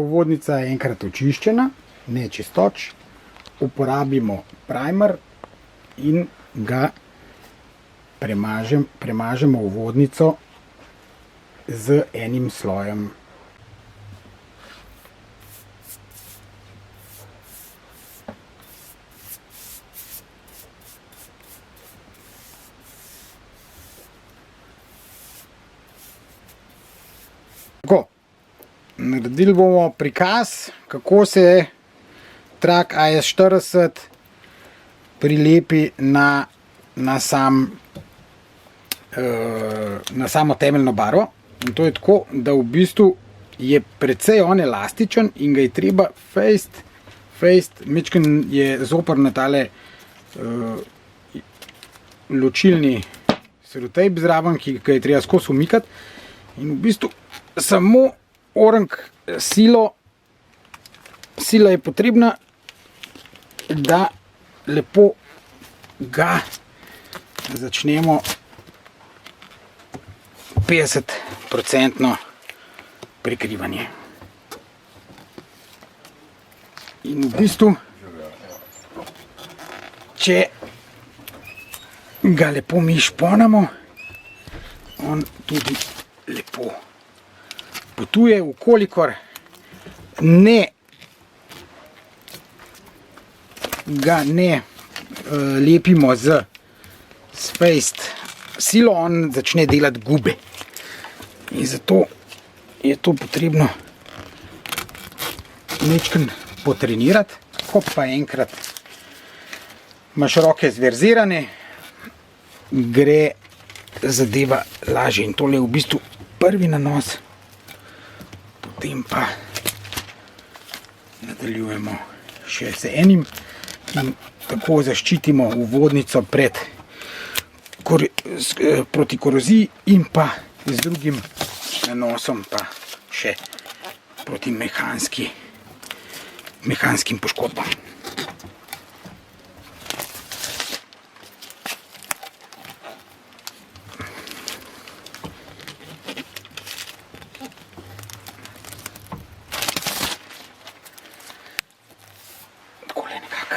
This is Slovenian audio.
uvodnica enkrat očiščena, ne čistoč, uporabimo primer in ga premažemo uvodnico z enim slojem. Tako, naredili bomo prikaz, kako se trak AS40 prilepi na samo temeljno barvo. In to je tako, da v bistvu je precej on elastičen in ga je treba mečken je zoper na tale ločilni selotejp zraven, ki ga je treba skozi umikati. In v bistvu samo orang sila je potrebna, da lepo ga začnemo 50% prekrivanje. In v bistvu, če ga lepo mi šponamo, on tudi lepo potuje, ukolikor ga ne lepimo z fejst silo, on začne delati gube. In zato je to potrebno mečken potrenirati. Ko pa enkrat imaš roke zverzirane, gre zadeva lažje. In tole je v bistvu prvi nanos, potem pa nadaljujemo še z enim in tako zaščitimo uvodnico proti koroziji in pa z drugim nanosom pa še proti mehanskim poškodbam. Takole nekako.